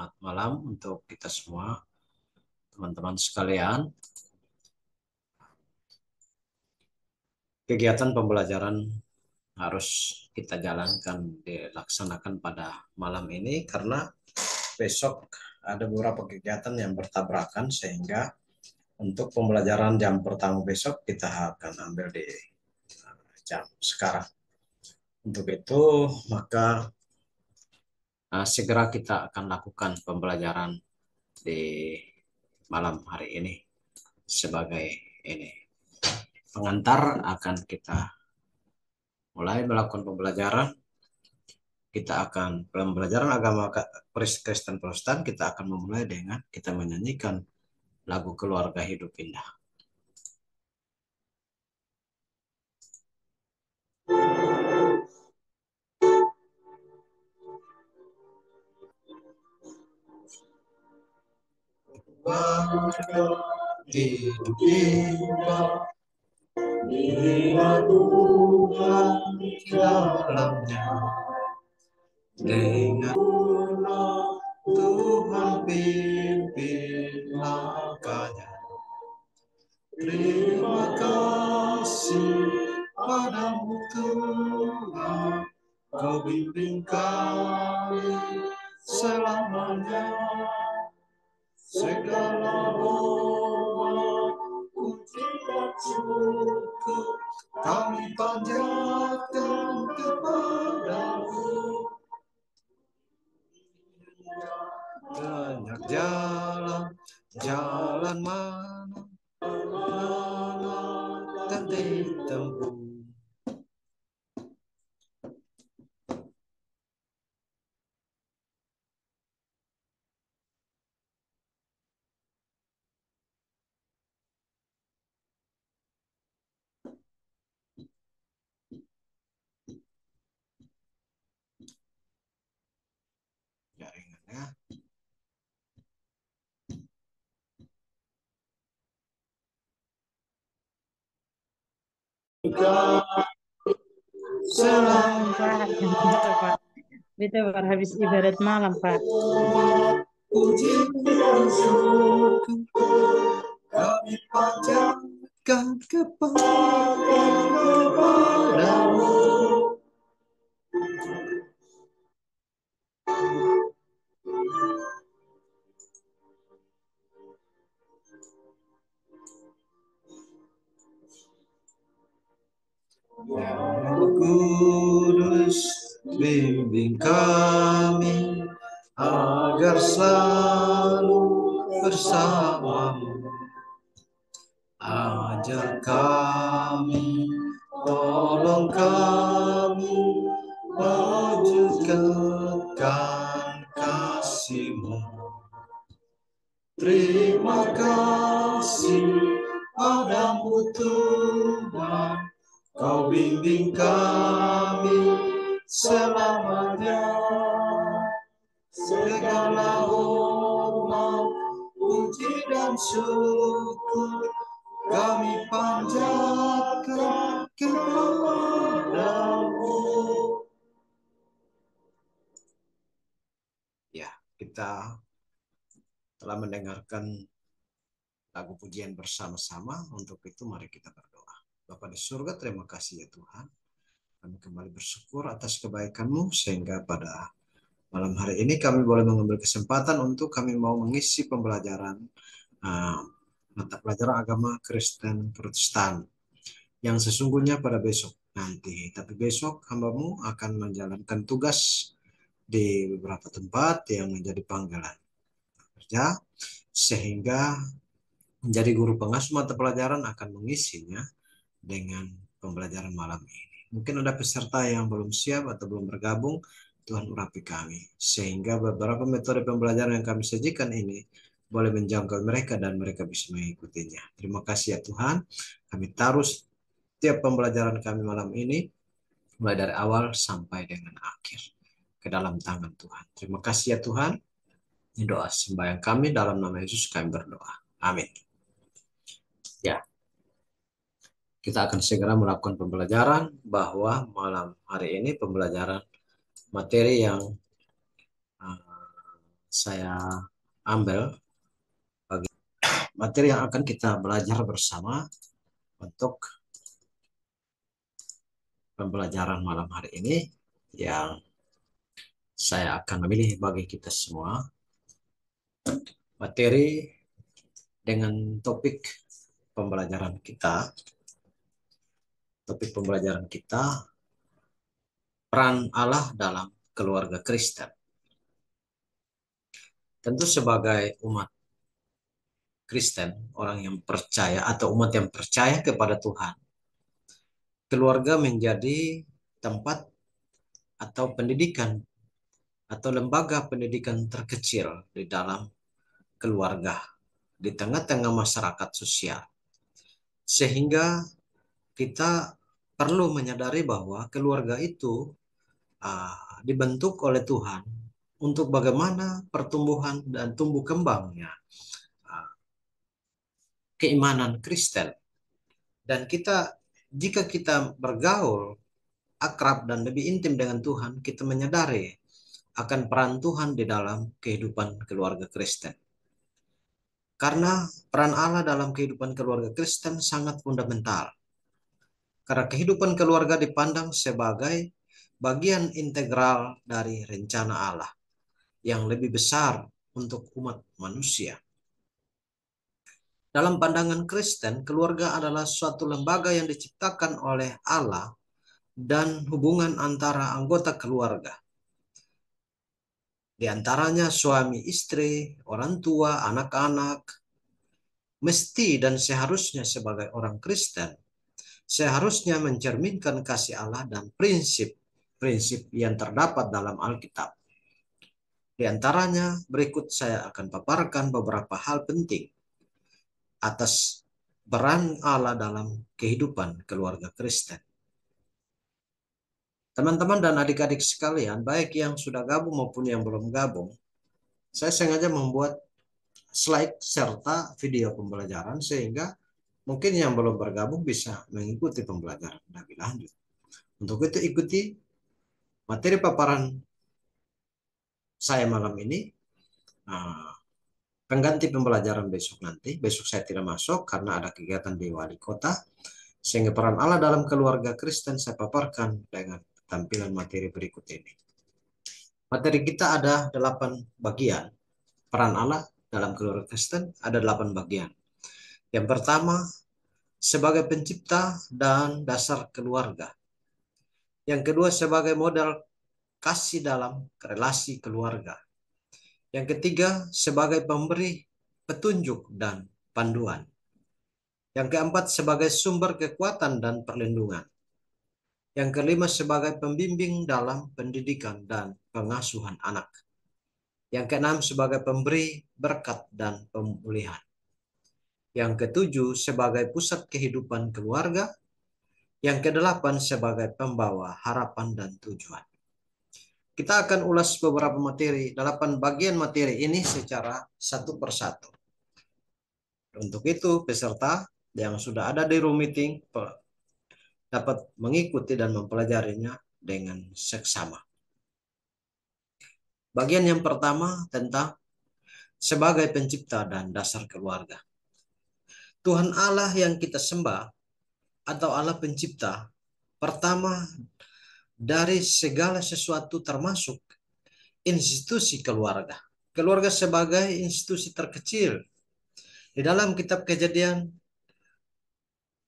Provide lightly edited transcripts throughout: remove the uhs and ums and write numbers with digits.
Selamat malam untuk kita semua, teman-teman sekalian. Kegiatan pembelajaran harus kita jalankan, dilaksanakan pada malam ini karena besok ada beberapa kegiatan yang bertabrakan, sehingga untuk pembelajaran jam pertama besok kita akan ambil di jam sekarang. Untuk itu maka segera kita akan lakukan pembelajaran di malam hari ini. Sebagai ini pengantar akan kita mulai melakukan pembelajaran. Kita akan pembelajaran agama Kristen Protestan, kita akan memulai dengan kita menyanyikan lagu Keluarga Hidup Indah. Keluarga hidup indah, bila Tuhan di dalamnya, dengan Tuhan pimpin langkahnya. Terima kasih padamu Tuhan, Kau bimbing kami selamanya. Segala hormat, puji dan syukur kami panjatkan kepadamu. Banyak jalan mana dan ditempuh. Jaringannya. Selamat Pak, gitu Pak. Itu baru habis ibadat malam Pak. Puji dan syukur kami panjatkan kepadamu. Roh Kudus bimbing kami agar selalu bersamamu. Ajar kami, tolong kami, wujudkan kasih-Mu. Terima kasih padamu Tuhan, Kau bimbing kami selamanya. Segala hormat, puji dan syukur kami panjatkan kepadamu. Ya, kita telah mendengarkan lagu pujian bersama-sama. Untuk itu mari kita berdoa. Bapa di surga, terima kasih ya Tuhan. Kami kembali bersyukur atas kebaikan-Mu, sehingga pada malam hari ini kami boleh mengambil kesempatan untuk kami mau mengisi pembelajaran mata pelajaran agama Kristen Protestan yang sesungguhnya pada besok nanti. Tapi besok hamba-Mu akan menjalankan tugas di beberapa tempat yang menjadi panggilan kerja, sehingga menjadi guru pengasuh mata pelajaran akan mengisinya dengan pembelajaran malam ini. Mungkin ada peserta yang belum siap atau belum bergabung, Tuhan urapi kami, sehingga beberapa metode pembelajaran yang kami sajikan ini boleh menjangkau mereka dan mereka bisa mengikutinya. Terima kasih ya Tuhan, kami taruh setiap pembelajaran kami malam ini, mulai dari awal sampai dengan akhir, ke dalam tangan Tuhan. Terima kasih ya Tuhan, ini doa sembahyang kami dalam nama Yesus kami berdoa. Amin. Ya. Kita akan segera melakukan pembelajaran, bahwa malam hari ini pembelajaran materi yang saya ambil bagi materi yang akan kita belajar bersama untuk pembelajaran malam hari ini, yang saya akan memilih bagi kita semua materi dengan topik pembelajaran kita. Topik pembelajaran kita, peran Allah dalam keluarga Kristen. Tentu sebagai umat Kristen, orang yang percaya atau umat yang percaya kepada Tuhan, keluarga menjadi tempat atau pendidikan atau lembaga pendidikan terkecil di dalam keluarga, di tengah-tengah masyarakat sosial. Sehingga kita perlu menyadari bahwa keluarga itu dibentuk oleh Tuhan untuk bagaimana pertumbuhan dan tumbuh kembangnya keimanan Kristen. Dan jika kita bergaul akrab dan lebih intim dengan Tuhan, kita menyadari akan peran Tuhan di dalam kehidupan keluarga Kristen. Karena peran Allah dalam kehidupan keluarga Kristen sangat fundamental. Karena kehidupan keluarga dipandang sebagai bagian integral dari rencana Allah yang lebih besar untuk umat manusia. Dalam pandangan Kristen, keluarga adalah suatu lembaga yang diciptakan oleh Allah dan hubungan antara anggota keluarga. Di antaranya suami istri, orang tua, anak-anak, mesti dan seharusnya sebagai orang Kristen, seharusnya mencerminkan kasih Allah dan prinsip-prinsip yang terdapat dalam Alkitab. Di antaranya berikut saya akan paparkan beberapa hal penting atas peran Allah dalam kehidupan keluarga Kristen. Teman-teman dan adik-adik sekalian, baik yang sudah gabung maupun yang belum gabung, saya sengaja membuat slide serta video pembelajaran sehingga mungkin yang belum bergabung bisa mengikuti pembelajaran lebih lanjut. Untuk itu ikuti materi paparan saya malam ini. Pengganti pembelajaran besok nanti. Besok saya tidak masuk karena ada kegiatan di wali kota. Sehingga peran Allah dalam keluarga Kristen saya paparkan dengan tampilan materi berikut ini. Materi kita ada 8 bagian. Peran Allah dalam keluarga Kristen ada 8 bagian. Yang pertama, sebagai pencipta dan dasar keluarga. Yang kedua, sebagai modal kasih dalam relasi keluarga. Yang ketiga, sebagai pemberi petunjuk dan panduan. Yang keempat, sebagai sumber kekuatan dan perlindungan. Yang kelima, sebagai pembimbing dalam pendidikan dan pengasuhan anak. Yang keenam, sebagai pemberi berkat dan pemulihan. Yang ketujuh, sebagai pusat kehidupan keluarga. Yang kedelapan, sebagai pembawa harapan dan tujuan. Kita akan ulas beberapa materi, 8 bagian materi ini secara satu persatu. Untuk itu, peserta yang sudah ada di room meeting dapat mengikuti dan mempelajarinya dengan seksama. Bagian yang pertama tentang sebagai pencipta dan dasar keluarga. Tuhan Allah yang kita sembah atau Allah pencipta, pertama dari segala sesuatu termasuk institusi keluarga. Keluarga sebagai institusi terkecil. Di dalam kitab Kejadian,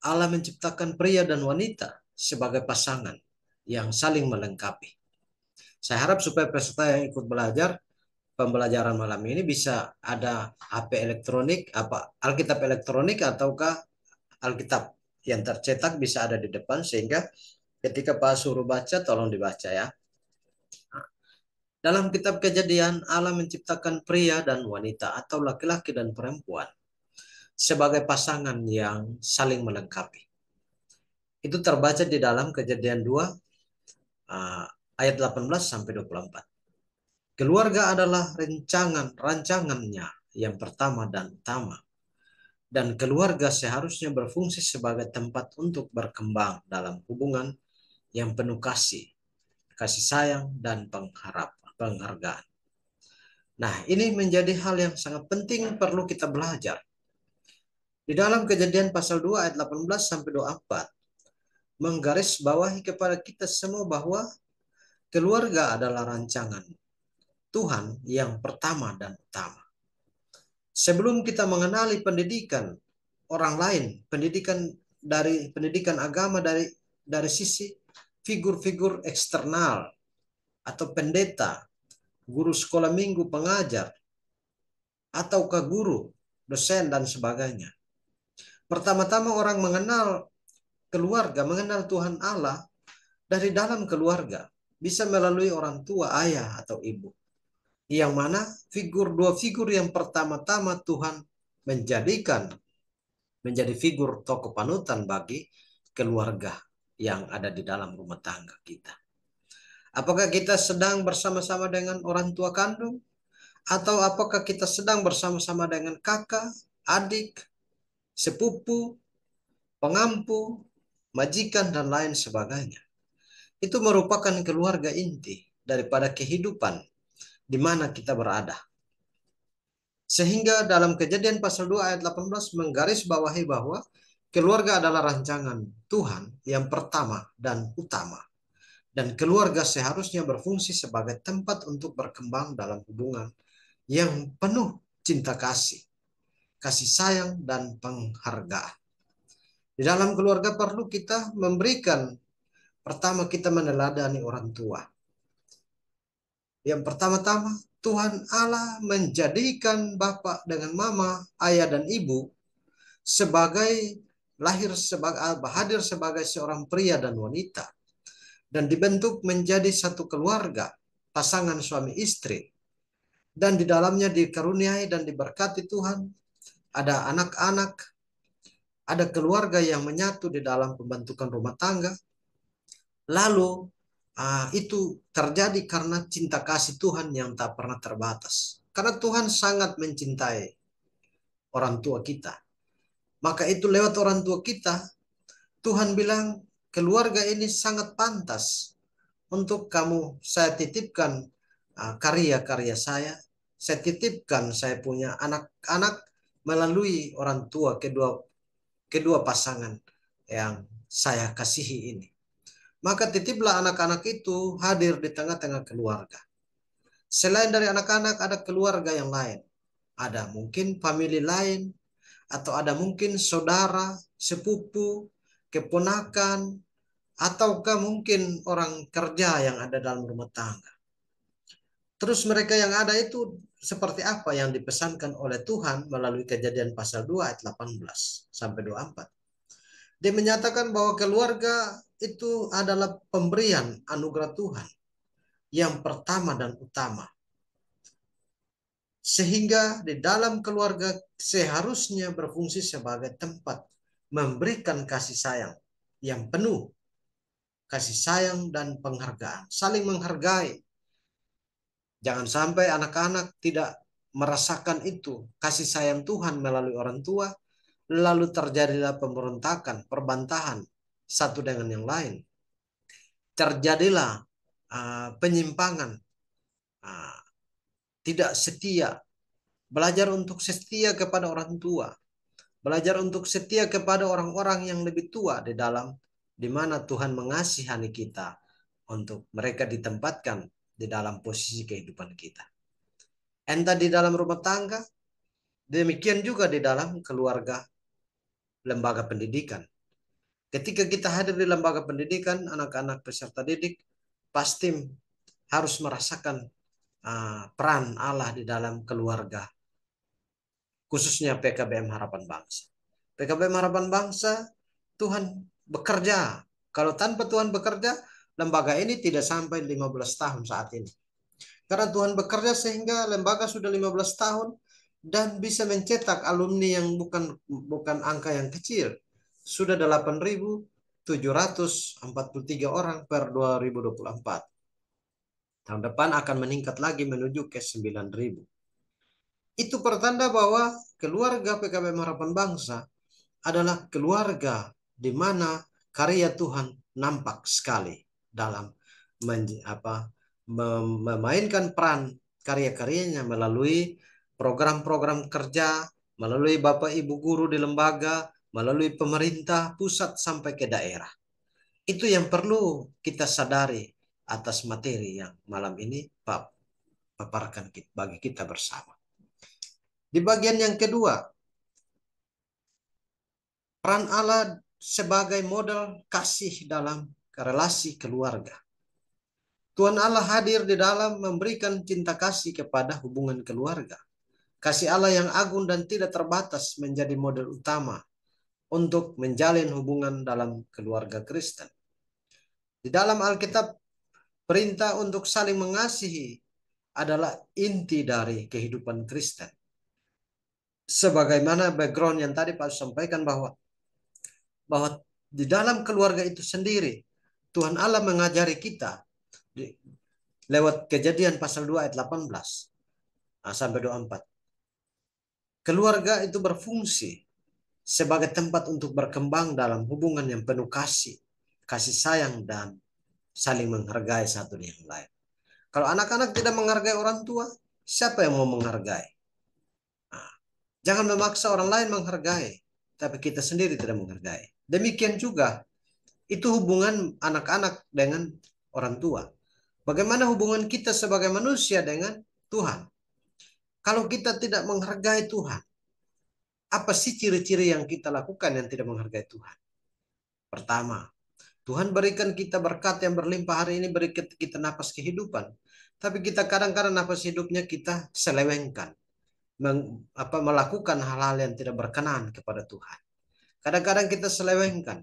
Allah menciptakan pria dan wanita sebagai pasangan yang saling melengkapi. Saya harap supaya peserta yang ikut belajar pembelajaran malam ini bisa ada HP elektronik, Alkitab elektronik ataukah Alkitab yang tercetak bisa ada di depan sehingga ketika Pak suruh baca tolong dibaca ya. Dalam kitab Kejadian, Allah menciptakan pria dan wanita atau laki-laki dan perempuan sebagai pasangan yang saling melengkapi. Itu terbaca di dalam Kejadian 2 ayat 18 sampai 24. Keluarga adalah rancangannya yang pertama dan utama. Dan keluarga seharusnya berfungsi sebagai tempat untuk berkembang dalam hubungan yang penuh kasih sayang, dan penghargaan. Nah, ini menjadi hal yang sangat penting perlu kita belajar. Di dalam Kejadian pasal 2 ayat 18 sampai 24 menggarisbawahi kepada kita semua bahwa keluarga adalah rancangan Tuhan yang pertama dan utama. Sebelum kita mengenali pendidikan orang lain, pendidikan agama dari sisi figur-figur eksternal atau pendeta, guru sekolah minggu, pengajar, ataukah guru, dosen dan sebagainya. Pertama-tama orang mengenal keluarga, mengenal Tuhan Allah dari dalam keluarga, bisa melalui orang tua, ayah atau ibu. Yang mana dua figur yang pertama-tama Tuhan menjadikan menjadi figur tokoh panutan bagi keluarga yang ada di dalam rumah tangga kita. Apakah kita sedang bersama-sama dengan orang tua kandung? Atau apakah kita sedang bersama-sama dengan kakak, adik, sepupu, pengampu, majikan, dan lain sebagainya? Itu merupakan keluarga inti daripada kehidupan di mana kita berada. Sehingga dalam Kejadian pasal 2 ayat 18 menggarisbawahi bahwa keluarga adalah rancangan Tuhan yang pertama dan utama. Dan keluarga seharusnya berfungsi sebagai tempat untuk berkembang dalam hubungan yang penuh cinta kasih, kasih sayang, dan penghargaan. Di dalam keluarga perlu kita memberikan, pertama kita meneladani orang tua. Yang pertama-tama, Tuhan Allah menjadikan bapak dengan mama, ayah dan ibu sebagai hadir sebagai seorang pria dan wanita dan dibentuk menjadi satu keluarga, pasangan suami istri, dan di dalamnya dikaruniai dan diberkati Tuhan. Ada anak-anak, ada keluarga yang menyatu di dalam pembentukan rumah tangga. Lalu itu terjadi karena cinta kasih Tuhan yang tak pernah terbatas. Karena Tuhan sangat mencintai orang tua kita. Maka itu lewat orang tua kita, Tuhan bilang keluarga ini sangat pantas untuk saya titipkan karya-karya saya. Saya titipkan saya punya anak-anak melalui orang tua kedua pasangan yang saya kasihi ini. Maka titiplah anak-anak itu hadir di tengah-tengah keluarga. Selain dari anak-anak ada keluarga yang lain. Ada mungkin famili lain, atau ada mungkin saudara, sepupu, keponakan, ataukah mungkin orang kerja yang ada dalam rumah tangga. Terus mereka yang ada itu seperti apa yang dipesankan oleh Tuhan melalui Kejadian pasal 2 ayat 18 sampai 24. Dia menyatakan bahwa keluarga itu adalah pemberian anugerah Tuhan yang pertama dan utama. Sehingga di dalam keluarga seharusnya berfungsi sebagai tempat memberikan kasih sayang yang penuh. Kasih sayang dan penghargaan. Saling menghargai. Jangan sampai anak-anak tidak merasakan itu. Kasih sayang Tuhan melalui orang tua. Lalu terjadilah pemberontakan, perbantahan satu dengan yang lain. Terjadilah penyimpangan, tidak setia. Belajar untuk setia kepada orang tua. Belajar untuk setia kepada orang-orang yang lebih tua di mana Tuhan mengasihani kita untuk mereka ditempatkan di dalam posisi kehidupan kita. Entah di dalam rumah tangga, demikian juga di dalam keluarga, lembaga pendidikan. Ketika kita hadir di lembaga pendidikan, anak-anak peserta didik pasti harus merasakan peran Allah di dalam keluarga, khususnya PKBM Harapan Bangsa. PKBM Harapan Bangsa, Tuhan bekerja. Kalau tanpa Tuhan bekerja, lembaga ini tidak sampai 15 tahun saat ini. Karena Tuhan bekerja sehingga lembaga sudah 15 tahun dan bisa mencetak alumni yang bukan angka yang kecil. Sudah 8.743 orang per 2024. Tahun depan akan meningkat lagi menuju ke 9.000. Itu pertanda bahwa keluarga PKBM Harapan Bangsa adalah keluarga di mana karya Tuhan nampak sekali dalam memainkan peran karya-karyanya melalui program-program kerja, melalui Bapak Ibu guru di lembaga, melalui pemerintah pusat sampai ke daerah. Itu yang perlu kita sadari atas materi yang malam ini paparkan bagi kita bersama. Di bagian yang kedua, peran Allah sebagai model kasih dalam relasi keluarga. Tuhan Allah hadir di dalam memberikan cinta kasih kepada hubungan keluarga. Kasih Allah yang agung dan tidak terbatas menjadi model utama untuk menjalin hubungan dalam keluarga Kristen. Di dalam Alkitab, perintah untuk saling mengasihi adalah inti dari kehidupan Kristen. Sebagaimana background yang tadi Pak sampaikan bahwa di dalam keluarga itu sendiri Tuhan Allah mengajari kita lewat Kejadian pasal 2 ayat 18 sampai 24. Keluarga itu berfungsi sebagai tempat untuk berkembang dalam hubungan yang penuh kasih sayang, dan saling menghargai satu yang lain. Kalau anak-anak tidak menghargai orang tua, siapa yang mau menghargai? Nah, jangan memaksa orang lain menghargai, tapi kita sendiri tidak menghargai. Demikian juga, itu hubungan anak-anak dengan orang tua. Bagaimana hubungan kita sebagai manusia dengan Tuhan? Kalau kita tidak menghargai Tuhan, apa sih ciri-ciri yang kita lakukan yang tidak menghargai Tuhan? Pertama, Tuhan berikan kita berkat yang berlimpah hari ini, beri kita napas kehidupan. Tapi kita kadang-kadang napas hidupnya kita selewengkan. Melakukan hal-hal yang tidak berkenan kepada Tuhan. Kadang-kadang kita selewengkan.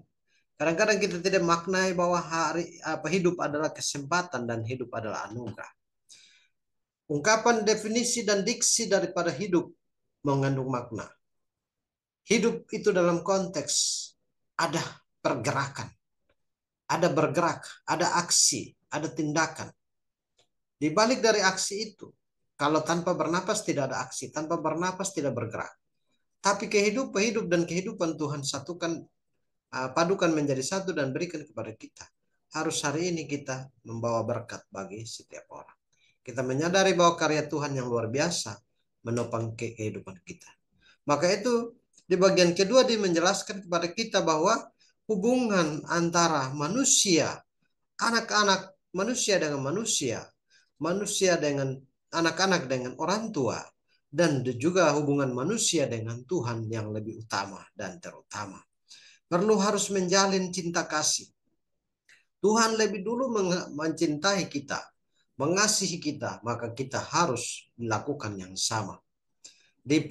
Kadang-kadang kita tidak maknai bahwa hidup adalah kesempatan dan hidup adalah anugerah. Ungkapan definisi dan diksi daripada hidup mengandung makna. Hidup itu dalam konteks ada pergerakan, ada bergerak, ada aksi, ada tindakan. Di balik dari aksi itu, kalau tanpa bernapas tidak ada aksi, tanpa bernapas tidak bergerak. Tapi hidup dan kehidupan Tuhan satukan, padukan menjadi satu dan berikan kepada kita. Harus hari ini kita membawa berkat bagi setiap orang. Kita menyadari bahwa karya Tuhan yang luar biasa menopang kehidupan kita. Maka itu di bagian kedua dia menjelaskan kepada kita bahwa hubungan antara manusia, anak-anak, manusia dengan manusia, manusia dengan anak-anak dengan orang tua, dan juga hubungan manusia dengan Tuhan yang lebih utama dan terutama. Perlu harus menjalin cinta kasih. Tuhan lebih dulu mencintai kita, mengasihi kita, maka kita harus melakukan yang sama. Di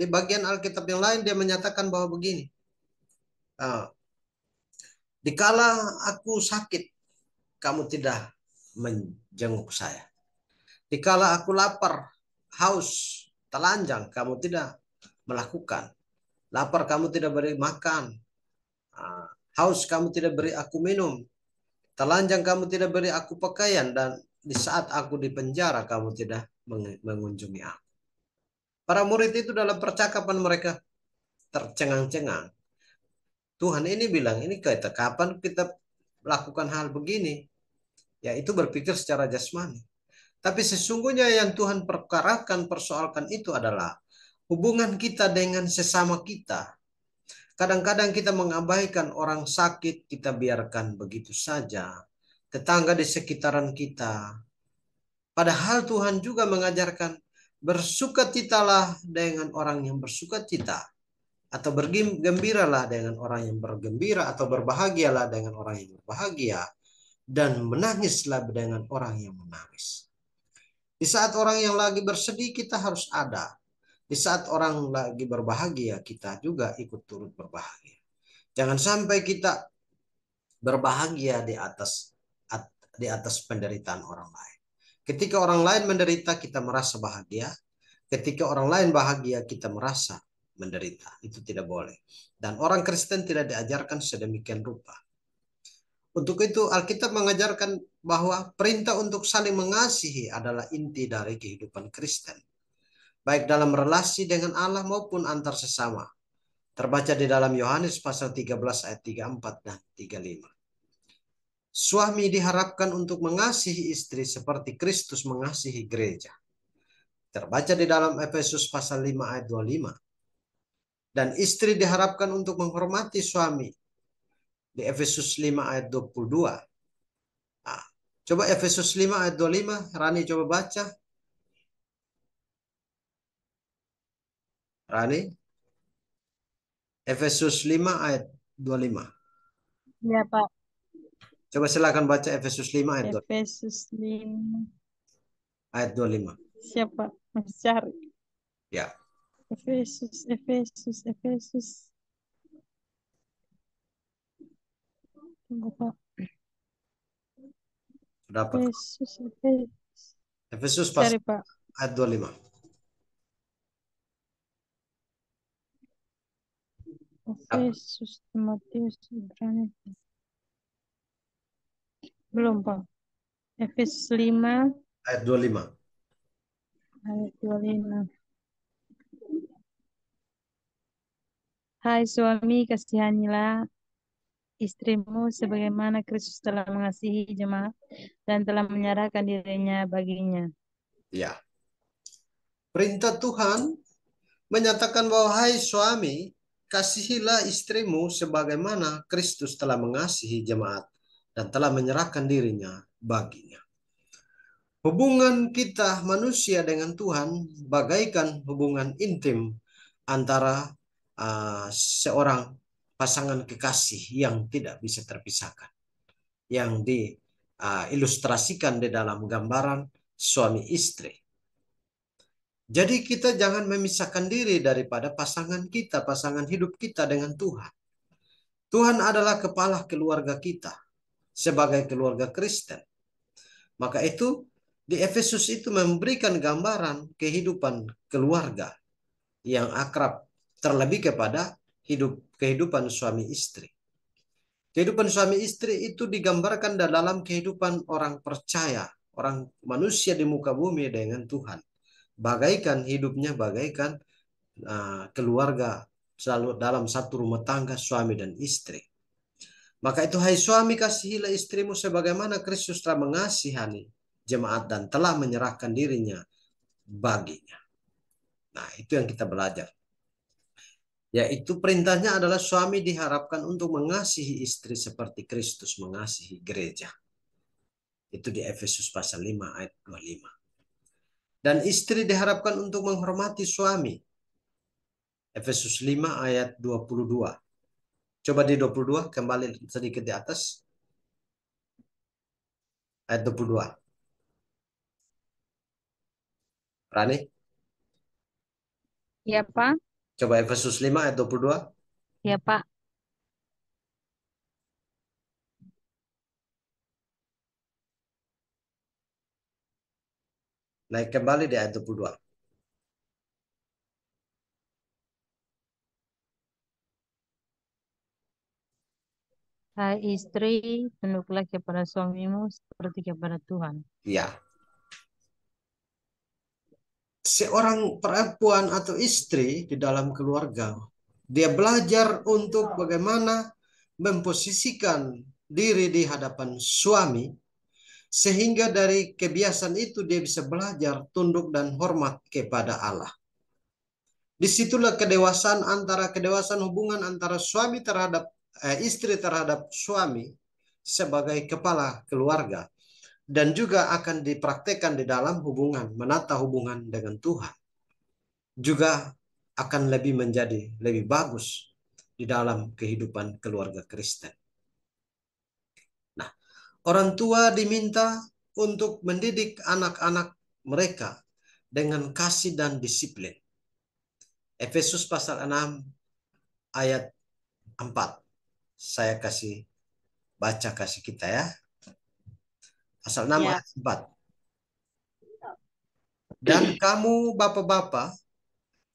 bagian Alkitab yang lain dia menyatakan bahwa begini, dikala aku sakit, kamu tidak menjenguk saya. Dikala aku lapar, haus, telanjang, kamu tidak melakukan. Lapar kamu tidak beri makan, haus kamu tidak beri aku minum, telanjang kamu tidak beri aku pakaian, dan di saat aku di penjara kamu tidak mengunjungi aku. Para murid itu dalam percakapan mereka tercengang-cengang. Tuhan ini bilang, ini kapan kita lakukan hal begini? Yaitu berpikir secara jasmani. Tapi sesungguhnya yang Tuhan persoalkan itu adalah hubungan kita dengan sesama kita. Kadang-kadang kita mengabaikan orang sakit, kita biarkan begitu saja. Tetangga di sekitaran kita. Padahal Tuhan juga mengajarkan, bersukacitalah dengan orang yang bersukacita, atau bergembiralah dengan orang yang bergembira, atau berbahagialah dengan orang yang berbahagia, dan menangislah dengan orang yang menangis. Di saat orang yang lagi bersedih kita harus ada. Di saat orang lagi berbahagia kita juga ikut turut berbahagia. Jangan sampai kita berbahagia di atas penderitaan orang lain. Ketika orang lain menderita, kita merasa bahagia. Ketika orang lain bahagia, kita merasa menderita. Itu tidak boleh. Dan orang Kristen tidak diajarkan sedemikian rupa. Untuk itu, Alkitab mengajarkan bahwa perintah untuk saling mengasihi adalah inti dari kehidupan Kristen. Baik dalam relasi dengan Allah maupun antar sesama. Terbaca di dalam Yohanes pasal 13 ayat 34 dan 35. Suami diharapkan untuk mengasihi istri seperti Kristus mengasihi gereja. Terbaca di dalam Efesus pasal 5 ayat 25. Dan istri diharapkan untuk menghormati suami di Efesus 5 ayat 22. Nah, coba Efesus 5 ayat 25, Rani coba baca. Rani, Efesus 5 ayat 25. Ya, Pak. Coba silakan baca Efesus 5 ayat 25. Efesus 5. Ayat 25. Siapa? Masih cari. Ya, Efesus. Tunggu, Pak. dapat. Efesus. Efesus Cari, pasal Pak. ayat 25. Efesus, Timotius, Ibrani. Belum, Pak. Efesus 5 Ayat 25. ayat 25. Hai suami, kasihanilah istrimu sebagaimana Kristus telah mengasihi jemaat dan telah menyerahkan dirinya baginya. Ya. Perintah Tuhan menyatakan bahwa hai suami, kasihilah istrimu sebagaimana Kristus telah mengasihi jemaat dan telah menyerahkan dirinya baginya. Hubungan kita manusia dengan Tuhan bagaikan hubungan intim antara seorang pasangan kekasih yang tidak bisa terpisahkan, yang diilustrasikan di dalam gambaran suami istri. Jadi kita jangan memisahkan diri daripada pasangan kita, pasangan hidup kita dengan Tuhan. Tuhan adalah kepala keluarga kita sebagai keluarga Kristen. Maka itu di Efesus itu memberikan gambaran kehidupan keluarga yang akrab, terlebih kepada kehidupan suami istri. Kehidupan suami istri itu digambarkan dalam kehidupan orang percaya, orang manusia di muka bumi dengan Tuhan. Bagaikan hidupnya bagaikan keluarga selalu dalam satu rumah tangga suami dan istri. Maka itu hai suami kasihilah istrimu sebagaimana Kristus telah mengasihani jemaat dan telah menyerahkan dirinya baginya. Nah, itu yang kita belajar. Yaitu perintahnya adalah suami diharapkan untuk mengasihi istri seperti Kristus mengasihi gereja. Itu di Efesus pasal 5 ayat 25. Dan istri diharapkan untuk menghormati suami. Efesus 5 ayat 22. Coba di 22, kembali sedikit di atas. Ayat 22. Rani, Ya, Pak. coba Efesus 5 ayat 22. Ya, Pak. Naik kembali di ayat 22. Hai istri, tunduklah kepada suamimu seperti kepada Tuhan. Ya, seorang perempuan atau istri di dalam keluarga, dia belajar untuk bagaimana memposisikan diri di hadapan suami, sehingga dari kebiasaan itu dia bisa belajar tunduk dan hormat kepada Allah. Disitulah kedewasaan hubungan antara suami terhadap istri terhadap suami sebagai kepala keluarga, dan juga akan dipraktekkan di dalam menata hubungan dengan Tuhan. Juga akan menjadi lebih bagus di dalam kehidupan keluarga Kristen. Nah, orang tua diminta untuk mendidik anak-anak mereka dengan kasih dan disiplin. Efesus pasal 6 ayat 4. Saya kasih kita ya. Pasal 6 Ya. ayat 4. Dan kamu bapak-bapak,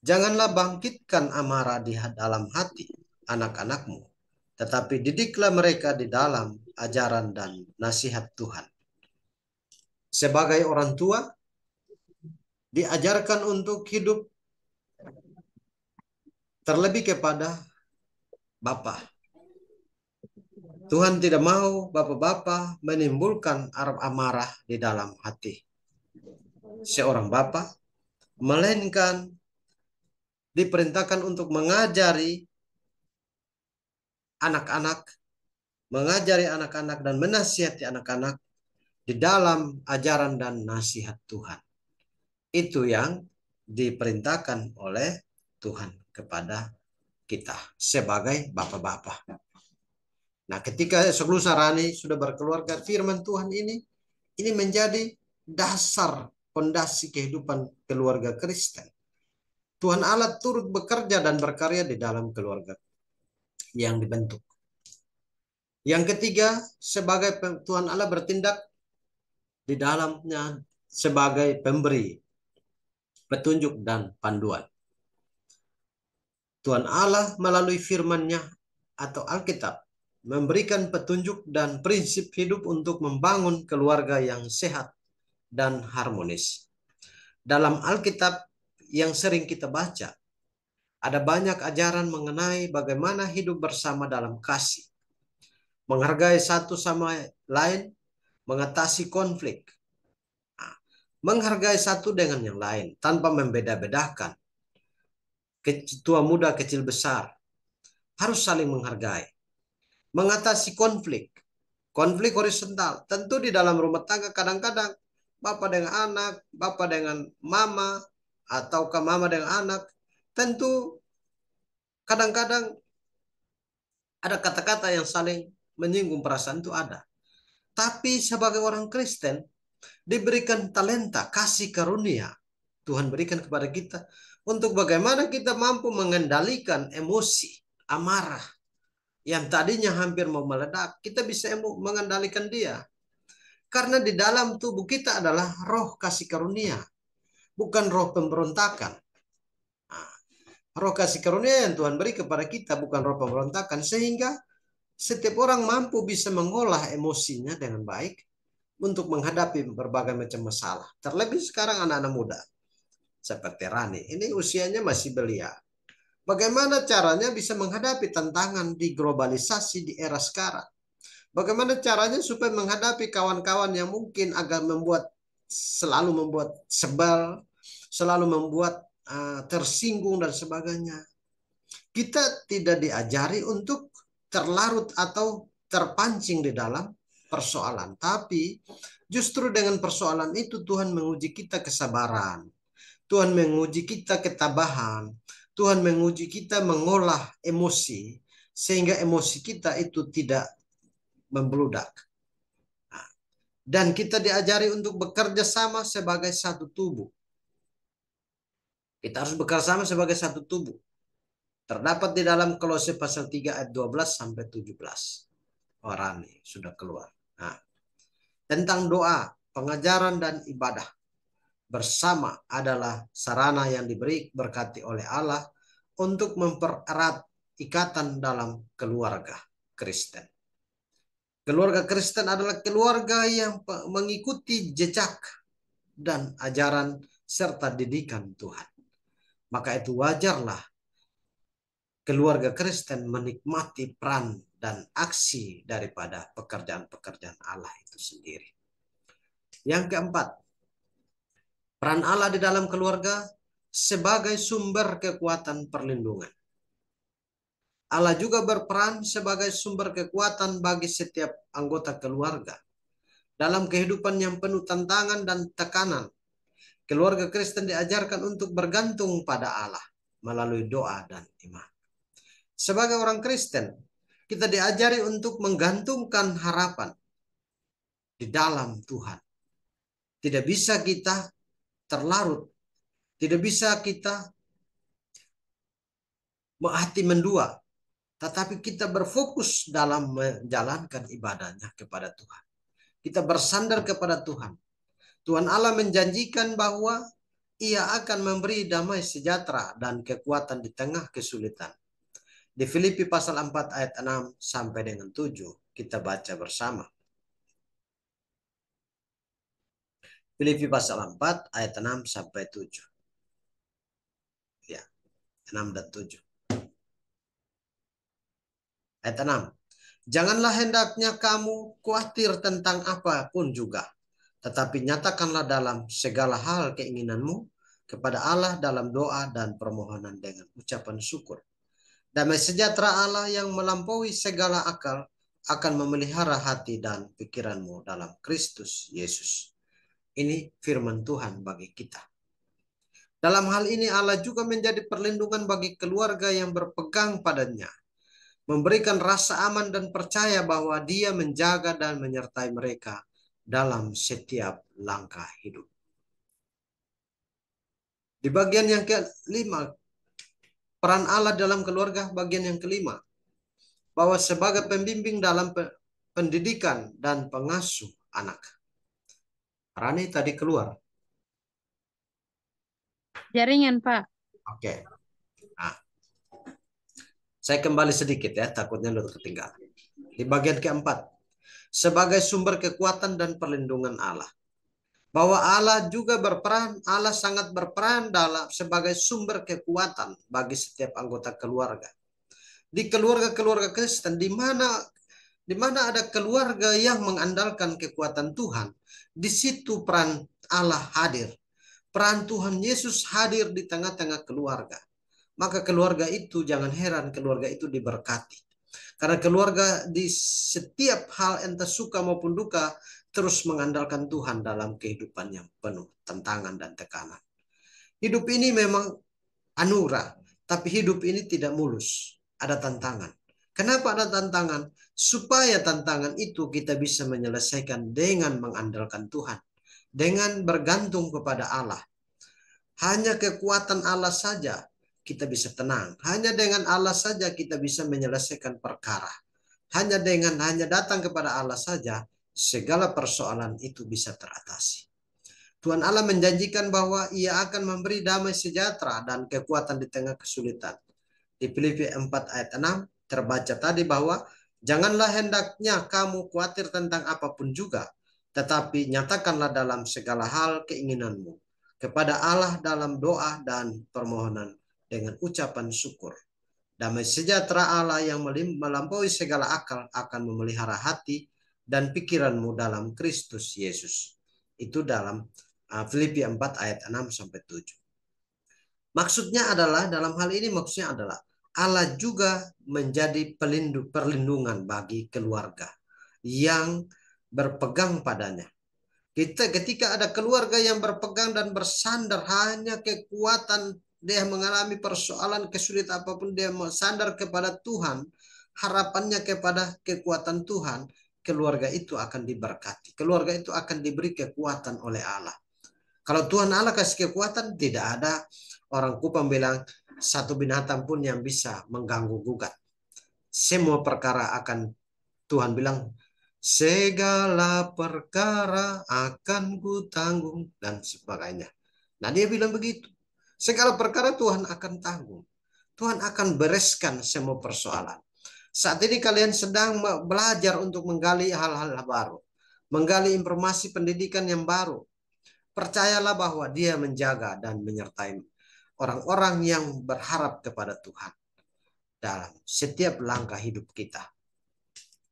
janganlah bangkitkan amarah di dalam hati anak-anakmu, tetapi didiklah mereka di dalam ajaran dan nasihat Tuhan. Sebagai orang tua, diajarkan untuk hidup terlebih kepada Bapa. Tuhan tidak mau bapak-bapak menimbulkan amarah di dalam hati seorang bapak, melainkan diperintahkan untuk mengajari anak-anak, dan menasihati anak-anak di dalam ajaran dan nasihat Tuhan. Itu yang diperintahkan oleh Tuhan kepada kita sebagai bapak-bapak. Nah, ketika Soglu Sarani sudah berkeluarga, firman Tuhan ini menjadi dasar fondasi kehidupan keluarga Kristen. Tuhan Allah turut bekerja dan berkarya di dalam keluarga yang dibentuk. Yang ketiga, sebagai Tuhan Allah bertindak di dalamnya sebagai pemberi petunjuk dan panduan. Tuhan Allah melalui firman-Nya atau Alkitab memberikan petunjuk dan prinsip hidup untuk membangun keluarga yang sehat dan harmonis. Dalam Alkitab yang sering kita baca, ada banyak ajaran mengenai bagaimana hidup bersama dalam kasih, menghargai satu sama lain, mengatasi konflik, menghargai satu dengan yang lain tanpa membeda-bedakan, tua muda kecil besar, harus saling menghargai, mengatasi konflik horizontal. Tentu di dalam rumah tangga kadang-kadang bapak dengan anak, bapak dengan mama, ataukah mama dengan anak, tentu kadang-kadang ada kata-kata yang saling menyinggung perasaan, itu ada. Tapi sebagai orang Kristen diberikan talenta, kasih karunia Tuhan berikan kepada kita untuk bagaimana kita mampu mengendalikan emosi, amarah yang tadinya hampir mau meledak, kita bisa mengendalikan dia. Karena di dalam tubuh kita adalah roh kasih karunia, bukan roh pemberontakan. Nah, roh kasih karunia yang Tuhan beri kepada kita bukan roh pemberontakan, sehingga setiap orang mampu bisa mengolah emosinya dengan baik untuk menghadapi berbagai macam masalah. Terlebih sekarang anak-anak muda seperti Rani, ini usianya masih belia. Bagaimana caranya bisa menghadapi tantangan di globalisasi di era sekarang? Bagaimana caranya supaya menghadapi kawan-kawan yang mungkin agak selalu membuat sebal, selalu membuat tersinggung dan sebagainya. Kita tidak diajari untuk terlarut atau terpancing di dalam persoalan. Tapi justru dengan persoalan itu Tuhan menguji kita kesabaran. Tuhan menguji kita ketabahan. Tuhan menguji kita mengolah emosi. Sehingga emosi kita itu tidak membludak. Dan kita diajari untuk bekerja sama sebagai satu tubuh. Kita harus bekerja sama sebagai satu tubuh. Terdapat di dalam Kolose pasal 3 ayat 12 sampai 17. Orang nih sudah keluar. Nah, tentang doa, pengajaran dan ibadah bersama adalah sarana yang diberi berkati oleh Allah untuk mempererat ikatan dalam keluarga Kristen. Keluarga Kristen adalah keluarga yang mengikuti jejak dan ajaran serta didikan Tuhan. Maka itu wajarlah keluarga Kristen menikmati peran dan aksi daripada pekerjaan-pekerjaan Allah itu sendiri. Yang keempat, peran Allah di dalam keluarga sebagai sumber kekuatan perlindungan. Allah juga berperan sebagai sumber kekuatan bagi setiap anggota keluarga. Dalam kehidupan yang penuh tantangan dan tekanan, keluarga Kristen diajarkan untuk bergantung pada Allah melalui doa dan iman. Sebagai orang Kristen, kita diajari untuk menggantungkan harapan di dalam Tuhan. Tidak bisa kita terlarut, tidak bisa kita hati mendua, tetapi kita berfokus dalam menjalankan ibadahnya kepada Tuhan. Kita bersandar kepada Tuhan. Tuhan Allah menjanjikan bahwa Ia akan memberi damai sejahtera dan kekuatan di tengah kesulitan. Di Filipi pasal 4 ayat 6 sampai dengan 7 kita baca bersama. Filipi pasal 4 ayat 6 sampai 7. Ya, 6 dan 7. Ayat 6. Janganlah hendaknya kamu khawatir tentang apapun juga, tetapi nyatakanlah dalam segala hal keinginanmu kepada Allah dalam doa dan permohonan dengan ucapan syukur. Damai sejahtera Allah yang melampaui segala akal akan memelihara hati dan pikiranmu dalam Kristus Yesus. Ini firman Tuhan bagi kita. Dalam hal ini Allah juga menjadi perlindungan bagi keluarga yang berpegang padanya, memberikan rasa aman dan percaya bahwa Dia menjaga dan menyertai mereka dalam setiap langkah hidup. Di bagian yang kelima, peran Allah dalam keluarga, bagian yang kelima, bahwa sebagai pembimbing dalam pendidikan dan pengasuh anak. Rani tadi keluar. Jaringan, Pak. Oke. Nah, saya kembali sedikit ya, takutnya lu ketinggalan. Di bagian keempat, sebagai sumber kekuatan dan perlindungan Allah. Bahwa Allah juga berperan, Allah sangat berperan dalam sebagai sumber kekuatan bagi setiap anggota keluarga. Di keluarga-keluarga Kristen, di mana ada keluarga yang mengandalkan kekuatan Tuhan, di situ peran Allah hadir. Peran Tuhan Yesus hadir di tengah-tengah keluarga. Maka keluarga itu, jangan heran keluarga itu diberkati. Karena keluarga di setiap hal entah suka maupun duka terus mengandalkan Tuhan dalam kehidupan yang penuh tantangan dan tekanan. Hidup ini memang anugerah, tapi hidup ini tidak mulus. Ada tantangan. Kenapa ada tantangan? Supaya tantangan itu kita bisa menyelesaikan dengan mengandalkan Tuhan. Dengan bergantung kepada Allah. Hanya kekuatan Allah saja kita bisa tenang. Hanya dengan Allah saja kita bisa menyelesaikan perkara. Hanya datang kepada Allah saja segala persoalan itu bisa teratasi. Tuhan Allah menjanjikan bahwa Ia akan memberi damai sejahtera dan kekuatan di tengah kesulitan. Di Filipi 4 ayat 6 terbaca tadi bahwa janganlah hendaknya kamu khawatir tentang apapun juga, tetapi nyatakanlah dalam segala hal keinginanmu kepada Allah dalam doa dan permohonan dengan ucapan syukur. Damai sejahtera Allah yang melampaui segala akal akan memelihara hati dan pikiranmu dalam Kristus Yesus. Itu dalam Filipi 4 ayat 6-7. Maksudnya adalah, dalam hal ini maksudnya adalah Allah juga menjadi perlindungan bagi keluarga yang berpegang padanya. Ketika ada keluarga yang berpegang dan bersandar hanya kekuatan, dia mengalami persoalan kesulitan apapun, dia bersandar kepada Tuhan, harapannya kepada kekuatan Tuhan, keluarga itu akan diberkati. Keluarga itu akan diberi kekuatan oleh Allah. Kalau Tuhan Allah kasih kekuatan, tidak ada orang Kupang bilang satu binatang pun yang bisa mengganggu gugat. Semua perkara akan Tuhan bilang, segala perkara akan ku tanggung dan sebagainya. Nah, dia bilang begitu. Segala perkara Tuhan akan tanggung. Tuhan akan bereskan semua persoalan. Saat ini kalian sedang belajar untuk menggali hal-hal baru. Menggali informasi pendidikan yang baru. Percayalah bahwa Dia menjaga dan menyertai orang-orang yang berharap kepada Tuhan dalam setiap langkah hidup kita.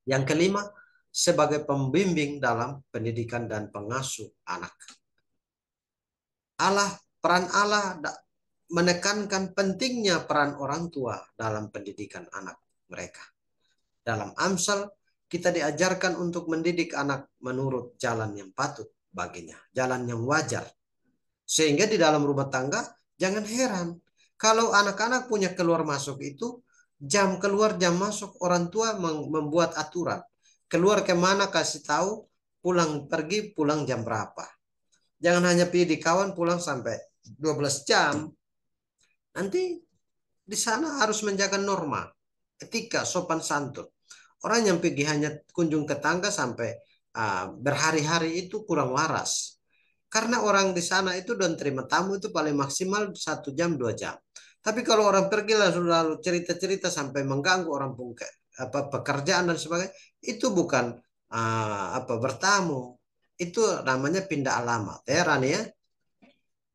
Yang kelima, sebagai pembimbing dalam pendidikan dan pengasuh anak. Peran Allah menekankan pentingnya peran orang tua dalam pendidikan anak mereka. Dalam Amsal, kita diajarkan untuk mendidik anak menurut jalan yang patut baginya, jalan yang wajar. Sehingga di dalam rumah tangga, jangan heran kalau anak-anak punya keluar masuk itu, jam keluar jam masuk, orang tua membuat aturan. Keluar kemana kasih tahu, pergi pulang jam berapa. Jangan hanya pergi di kawan pulang sampai 12 jam. Nanti di sana harus menjaga norma, etika, sopan santun. Orang yang pergi hanya kunjung ke tangga sampai berhari-hari itu kurang waras. Karena orang di sana itu dan terima tamu itu paling maksimal 1 jam 2 jam. Tapi kalau orang pergi lalu cerita-cerita sampai mengganggu orang pekerjaan dan sebagainya, itu bukan bertamu. Itu namanya pindah alamat. Ya Rani ya?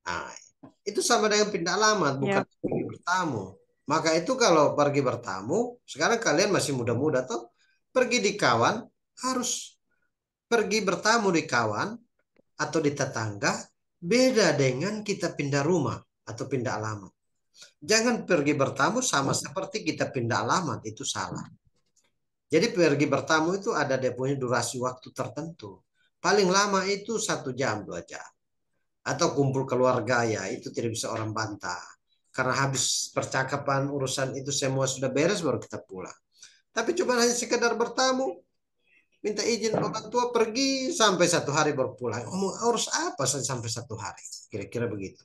Nah, itu sama dengan pindah alamat, bukan pergi bertamu. Maka itu kalau pergi bertamu, sekarang kalian masih muda-muda tuh, Pergi di kawan, harus pergi bertamu di kawan atau di tetangga, beda dengan kita pindah rumah atau pindah alamat. Jangan pergi bertamu sama seperti kita pindah alamat, itu salah. Jadi pergi bertamu itu ada dia punya durasi waktu tertentu. Paling lama itu 1 jam, 2 jam. Atau kumpul keluarga, ya itu tidak bisa orang bantah. Karena habis percakapan urusan itu semua sudah beres baru kita pulang. Tapi cuma hanya sekedar bertamu, minta izin orang tua pergi sampai 1 hari baru pulang. Harus apa sampai 1 hari? Kira-kira begitu.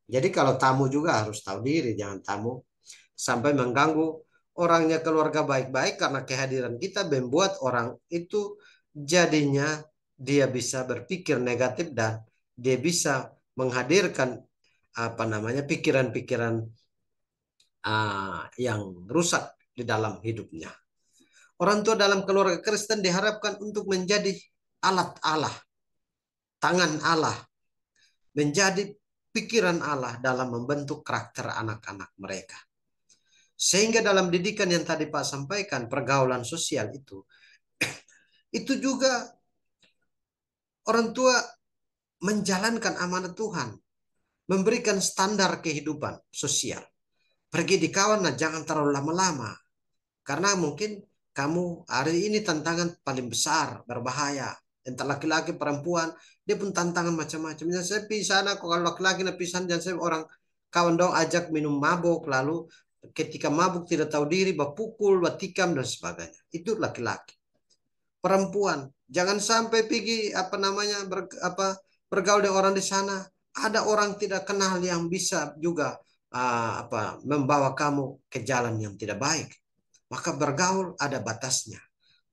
Jadi kalau tamu juga harus tahu diri, jangan tamu sampai mengganggu orangnya, keluarga baik-baik, karena kehadiran kita membuat orang itu jadinya dia bisa berpikir negatif dan dia bisa menghadirkan apa namanya pikiran-pikiran yang rusak di dalam hidupnya. Orang tua dalam keluarga Kristen diharapkan untuk menjadi alat Allah, tangan Allah, menjadi pikiran Allah dalam membentuk karakter anak-anak mereka. Sehingga dalam didikan yang tadi Pak sampaikan, pergaulan sosial itu juga orang tua menjalankan amanat Tuhan, memberikan standar kehidupan sosial. Pergi di kawan, nah jangan terlalu lama-lama. Karena mungkin kamu hari ini tantangan paling besar, berbahaya. Entah laki-laki, perempuan, dia pun tantangan macam-macam. Jangan saya pisah, kalau laki-laki na pisah, jangan saya orang kawan dong ajak minum mabuk, lalu ketika mabuk tidak tahu diri, bapukul, batikam, dan sebagainya. Itu laki-laki. Perempuan, jangan sampai pergi bergaul dengan orang di sana. Ada orang tidak kenal yang bisa juga membawa kamu ke jalan yang tidak baik. Maka bergaul ada batasnya.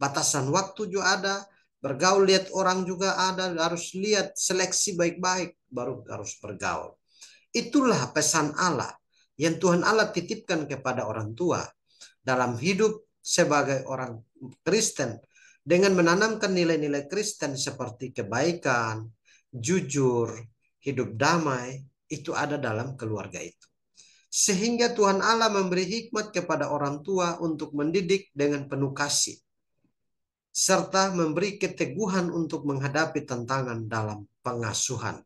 Batasan waktu juga ada. Bergaul lihat orang juga ada. Harus lihat seleksi baik-baik baru harus bergaul. Itulah pesan Allah yang Tuhan Allah titipkan kepada orang tua dalam hidup sebagai orang Kristen, dengan menanamkan nilai-nilai Kristen seperti kebaikan, jujur, hidup damai, itu ada dalam keluarga itu. Sehingga Tuhan Allah memberi hikmat kepada orang tua untuk mendidik dengan penuh kasih, serta memberi keteguhan untuk menghadapi tantangan dalam pengasuhan,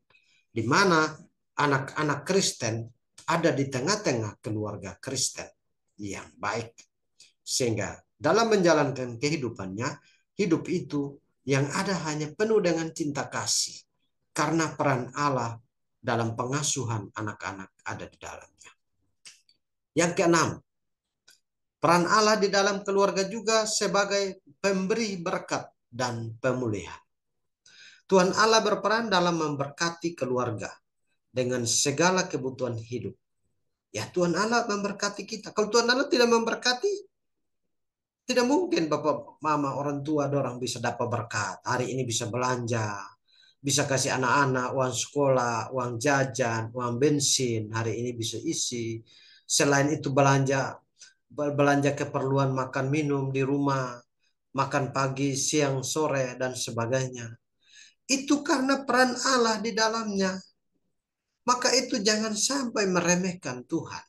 di mana anak-anak Kristen ada di tengah-tengah keluarga Kristen yang baik. Sehingga dalam menjalankan kehidupannya, hidup itu yang ada hanya penuh dengan cinta kasih. Karena peran Allah dalam pengasuhan anak-anak ada di dalamnya. Yang keenam, peran Allah di dalam keluarga juga sebagai pemberi berkat dan pemulihan. Tuhan Allah berperan dalam memberkati keluarga dengan segala kebutuhan hidup. Ya, Tuhan Allah memberkati kita. Kalau Tuhan Allah tidak memberkati, tidak mungkin Bapak, Mama, orang tua dorang bisa dapat berkat. Hari ini bisa belanja, bisa kasih anak-anak uang sekolah, uang jajan, uang bensin. Hari ini bisa isi. Selain itu belanja keperluan makan minum di rumah, makan pagi, siang, sore, dan sebagainya. Itu karena peran Allah di dalamnya. Maka itu jangan sampai meremehkan Tuhan.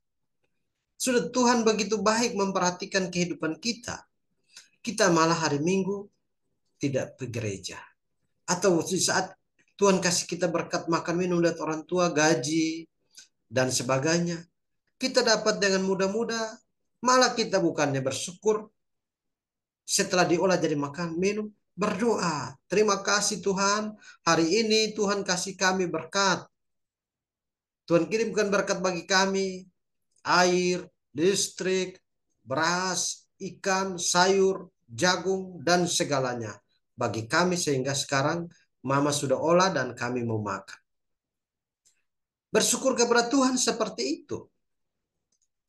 Sudah Tuhan begitu baik memperhatikan kehidupan kita. Kita malah hari Minggu tidak ke gereja. Atau di saat Tuhan kasih kita berkat makan minum dari orang tua, gaji, dan sebagainya, kita dapat dengan mudah-mudah, malah kita bukannya bersyukur, setelah diolah jadi makan minum, berdoa. Terima kasih Tuhan, hari ini Tuhan kasih kami berkat. Tuhan kirimkan berkat bagi kami, air, listrik, beras, ikan, sayur, jagung, dan segalanya bagi kami, sehingga sekarang Mama sudah olah dan kami mau makan. Bersyukur kepada Tuhan seperti itu.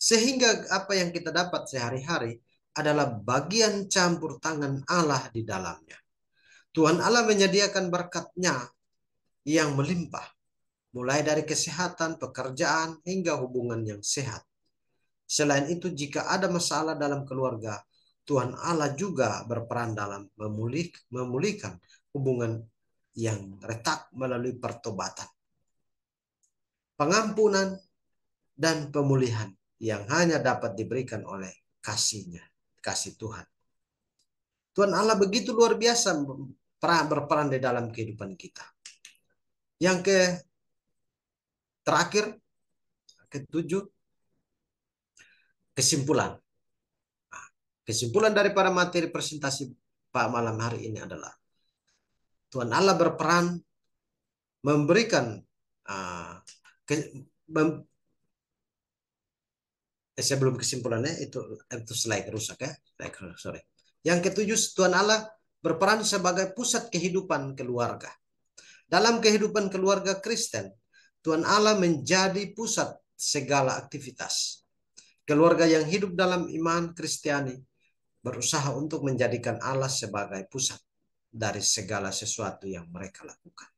Sehingga apa yang kita dapat sehari-hari adalah bagian campur tangan Allah di dalamnya. Tuhan Allah menyediakan berkat-Nya yang melimpah, mulai dari kesehatan, pekerjaan, hingga hubungan yang sehat. Selain itu, jika ada masalah dalam keluarga, Tuhan Allah juga berperan dalam memulihkan hubungan yang retak melalui pertobatan, pengampunan, dan pemulihan yang hanya dapat diberikan oleh kasih-Nya, kasih Tuhan. Tuhan Allah begitu luar biasa berperan di dalam kehidupan kita. Yang terakhir, ketujuh, kesimpulan. Kesimpulan daripada materi presentasi Pak malam hari ini adalah Tuhan Allah berperan memberikan uh, ke, mem, sebelum kesimpulannya itu slide rusak ya. Sorry. Yang ketujuh, Tuhan Allah berperan sebagai pusat kehidupan keluarga. Dalam kehidupan keluarga Kristen, Tuhan Allah menjadi pusat segala aktivitas. Keluarga yang hidup dalam iman Kristiani berusaha untuk menjadikan Allah sebagai pusat dari segala sesuatu yang mereka lakukan.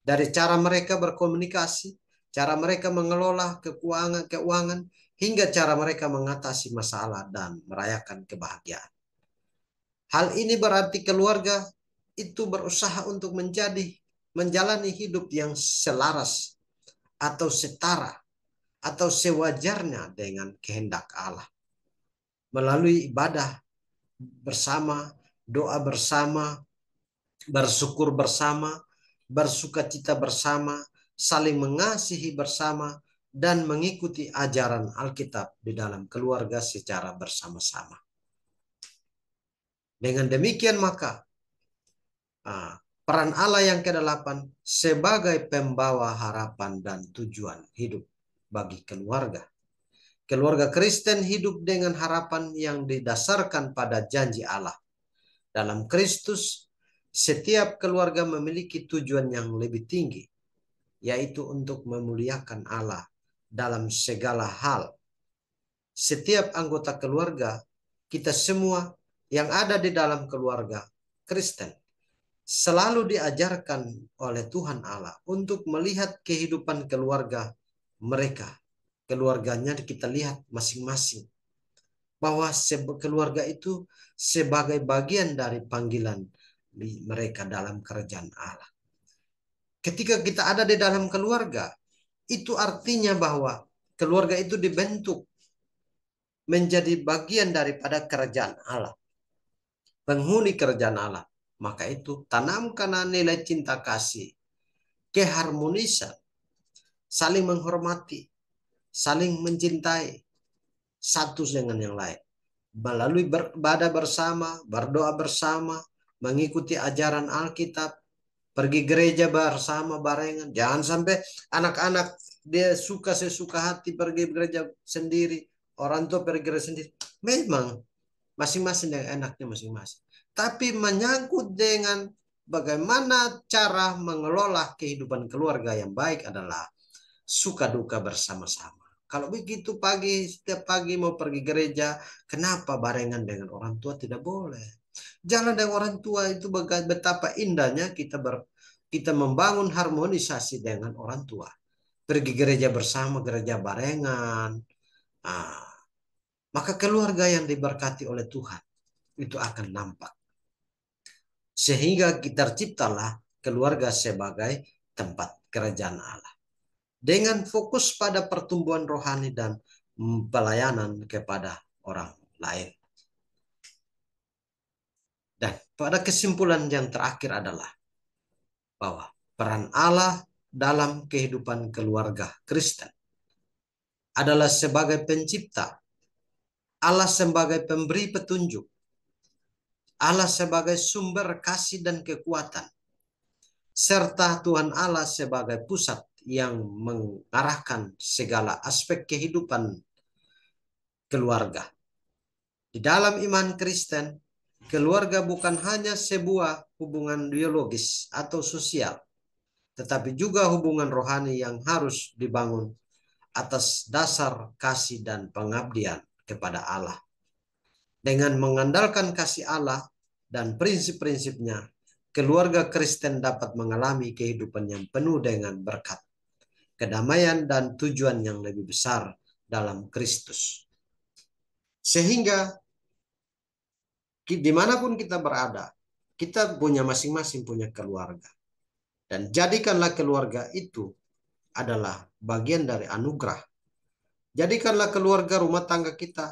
Dari cara mereka berkomunikasi, cara mereka mengelola keuangan, hingga cara mereka mengatasi masalah dan merayakan kebahagiaan. Hal ini berarti keluarga itu berusaha untuk menjalani hidup yang selaras atau setara atau sewajarnya dengan kehendak Allah. Melalui ibadah bersama, doa bersama, bersyukur bersama, bersukacita bersama, saling mengasihi bersama, dan mengikuti ajaran Alkitab di dalam keluarga secara bersama-sama. Dengan demikian maka peran Allah yang ke-8 sebagai pembawa harapan dan tujuan hidup bagi keluarga. Keluarga Kristen hidup dengan harapan yang didasarkan pada janji Allah. Dalam Kristus, setiap keluarga memiliki tujuan yang lebih tinggi, yaitu untuk memuliakan Allah dalam segala hal. Setiap anggota keluarga, kita semua yang ada di dalam keluarga Kristen, selalu diajarkan oleh Tuhan Allah untuk melihat kehidupan keluarga mereka. Keluarganya kita lihat masing-masing. Bahwa keluarga itu sebagai bagian dari panggilan mereka dalam kerajaan Allah. Ketika kita ada di dalam keluarga, itu artinya bahwa keluarga itu dibentuk menjadi bagian daripada kerajaan Allah. Penghuni kerajaan Allah. Maka itu tanamkan nilai cinta kasih, keharmonisan, saling menghormati, saling mencintai satu dengan yang lain. Melalui beribadah bersama, berdoa bersama, mengikuti ajaran Alkitab, pergi gereja bersama barengan. Jangan sampai anak-anak dia suka sesuka hati pergi gereja sendiri, orang tua pergi gereja sendiri. Memang masing-masing yang enaknya masing-masing. Tapi menyangkut dengan bagaimana cara mengelola kehidupan keluarga yang baik adalah suka duka bersama-sama. Kalau begitu setiap pagi mau pergi gereja, kenapa barengan dengan orang tua tidak boleh? Jalan dengan orang tua itu betapa indahnya kita membangun harmonisasi dengan orang tua. Pergi gereja bersama, gereja barengan. Maka keluarga yang diberkati oleh Tuhan itu akan nampak. Sehingga kita terciptalah keluarga sebagai tempat kerajaan Allah. Dengan fokus pada pertumbuhan rohani dan pelayanan kepada orang lain. Dan pada kesimpulan yang terakhir adalah bahwa peran Allah dalam kehidupan keluarga Kristen adalah sebagai pencipta, Allah sebagai pemberi petunjuk, Allah sebagai sumber kasih dan kekuatan, serta Tuhan Allah sebagai pusat yang mengarahkan segala aspek kehidupan keluarga. Di dalam iman Kristen, keluarga bukan hanya sebuah hubungan biologis atau sosial, tetapi juga hubungan rohani yang harus dibangun atas dasar kasih dan pengabdian kepada Allah. Dengan mengandalkan kasih Allah dan prinsip-prinsipnya, keluarga Kristen dapat mengalami kehidupan yang penuh dengan berkat, kedamaian, dan tujuan yang lebih besar dalam Kristus. Sehingga dimanapun kita berada, kita punya masing-masing punya keluarga. Dan jadikanlah keluarga itu adalah bagian dari anugerah. Jadikanlah keluarga rumah tangga kita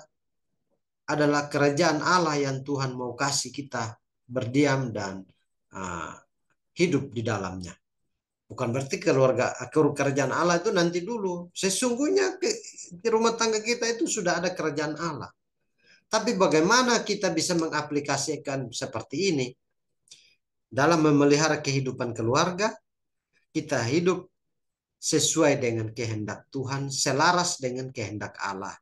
adalah kerajaan Allah yang Tuhan mau kasih kita berdiam dan uh, hidup di dalamnya. Bukan berarti kerajaan Allah itu nanti dulu. Sesungguhnya di rumah tangga kita itu sudah ada kerajaan Allah. Tapi bagaimana kita bisa mengaplikasikan seperti ini dalam memelihara kehidupan keluarga? Kita hidup sesuai dengan kehendak Tuhan, selaras dengan kehendak Allah.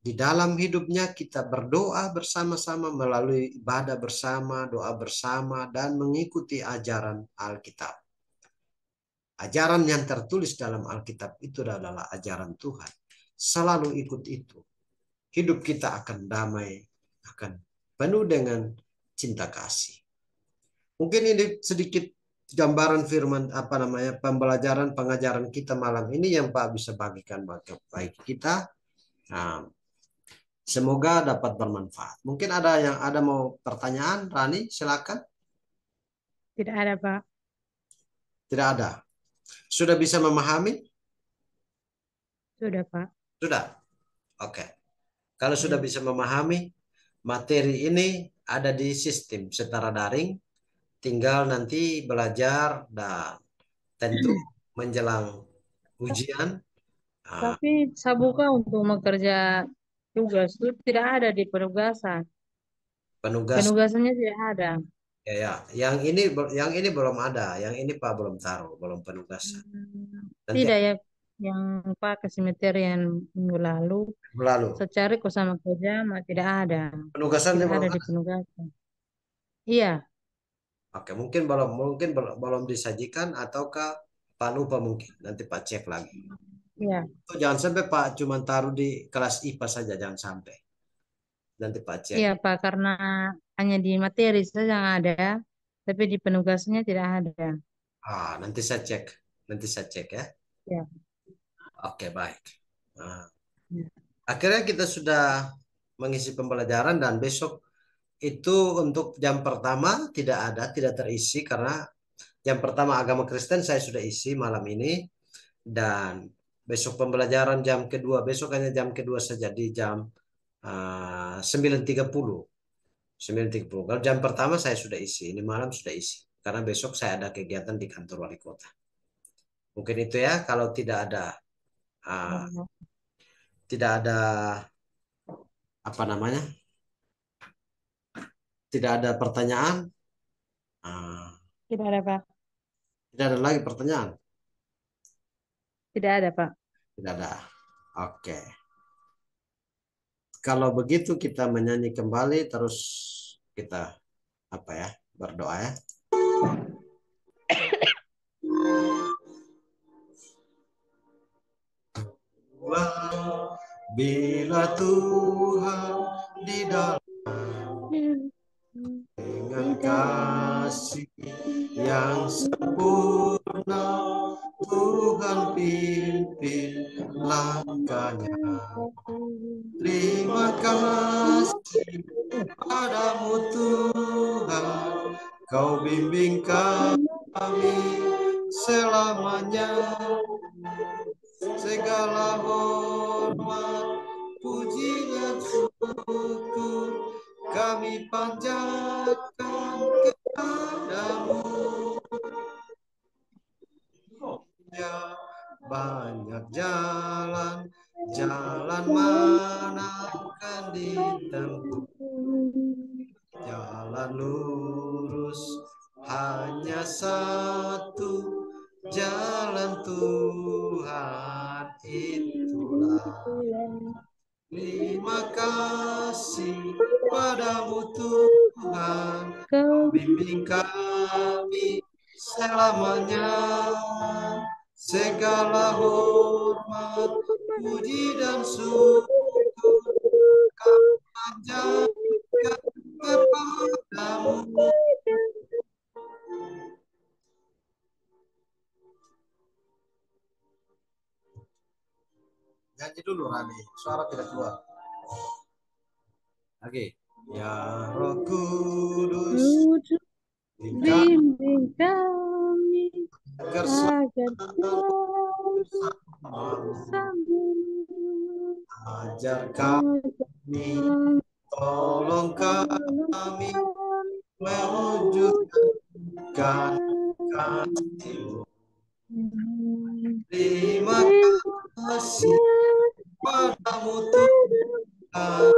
Di dalam hidupnya kita berdoa bersama-sama melalui ibadah bersama, doa bersama, dan mengikuti ajaran Alkitab. Ajaran yang tertulis dalam Alkitab itu adalah ajaran Tuhan. Selalu ikut itu. Hidup kita akan damai, akan penuh dengan cinta kasih. Mungkin ini sedikit gambaran firman pembelajaran pengajaran kita malam ini yang Pak bisa bagikan baik kita. Nah, semoga dapat bermanfaat. Mungkin ada mau pertanyaan, Rani, silakan. Tidak ada, Pak. Tidak ada. Sudah bisa memahami? Sudah, Pak. Sudah. Oke. Kalau sudah bisa memahami, materi ini ada di sistem setara daring, tinggal nanti belajar dan tentu menjelang ujian. Tapi saya buka untuk bekerja tugas itu tidak ada di penugasan. Penugas Penugasannya tidak ada. ya, yang ini belum ada, yang ini Pak belum taruh, belum penugasan. Nanti Tidak ya, yang Pak ke yang minggu lalu. lalu Saya cari kok sama kerja, tidak ada. penugasannya Tidak belum ada di ada. penugasan. Iya, Oke, mungkin belum disajikan ataukah Pak lupa mungkin. Nanti Pak cek lagi. iya, Oh, jangan sampai Pak cuma taruh di kelas IPA saja, jangan sampai. Nanti Pak cek. iya Pak, karena hanya di materi saja yang ada, tapi di penugasannya tidak ada. Nanti saya cek. Nanti saya cek ya. Ya, Oke, baik. Nah, ya. akhirnya kita sudah mengisi pembelajaran dan besok itu untuk jam pertama tidak terisi karena jam pertama agama Kristen saya sudah isi malam ini dan besok pembelajaran jam kedua besok hanya jam kedua saja di jam 9.30. 9.30. Kalau jam pertama saya sudah isi, ini malam sudah isi karena besok saya ada kegiatan di kantor wali kota. Mungkin itu ya kalau uh, tidak ada apa namanya tidak ada pertanyaan. uh, Tidak ada Pak, Tidak ada lagi pertanyaan. tidak ada Pak. Tidak ada. Oke. Kalau begitu kita menyanyi kembali terus kita apa ya berdoa ya. Bila Tuhan di dalam dengan kasih yang sempurna Tuhan pimpin langkahnya. Terima kasih padamu Tuhan, Kau bimbing kami selamanya. Segala hormat, puji dan syukur kami panjatkan kepadamu. Ya, banyak jalan mana akan ditempuh. Jalan lurus hanya satu, jalan Tuhan itulah. Terima kasih padamu Tuhan, Kau bimbing kami selamanya. Segala hormat, puji dan syukur kami panjatkan kepadamu. Nyanyi dulu Rani, suara tidak keluar. Oke. Ya Roh Kudus, bimbing kami agar bersama ajar kami Tolong kami mewujudkan kasih-Mu. Terima kasih padamu Tuhan,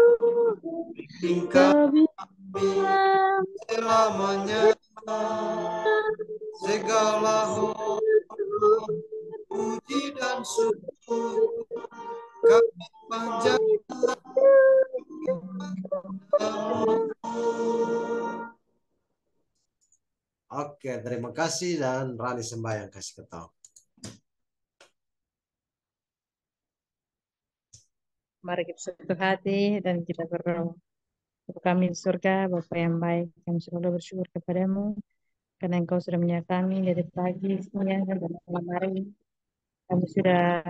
bimbing kami selamanya, segala hormat, puji dan syukur kami panjatkan kepadamu. Oke, terima kasih dan Rani sembahyang kasih ketahui. Mari kita satu hati dan kita berdoa. Bapa kami di surga, Bapa yang baik, kami selalu bersyukur kepadamu karena Engkau sudah menyertai kami dari pagi, siang, dan malam hari. Kami sudah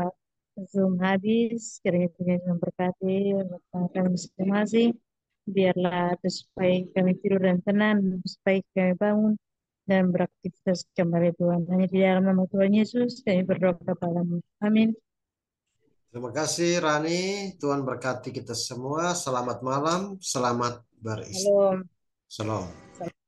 Zoom habis, kiranya Tuhan memberkati kami masing-masing. Biarlah supaya kami tidur dan tenang, supaya kami bangun dan beraktivitas kembali Tuhan. Hanya di dalam nama Tuhan Yesus kami berdoa kepadamu. Amin. Terima kasih Rani, Tuhan berkati kita semua. Selamat malam, selamat beristirahat. Shalom. Shalom.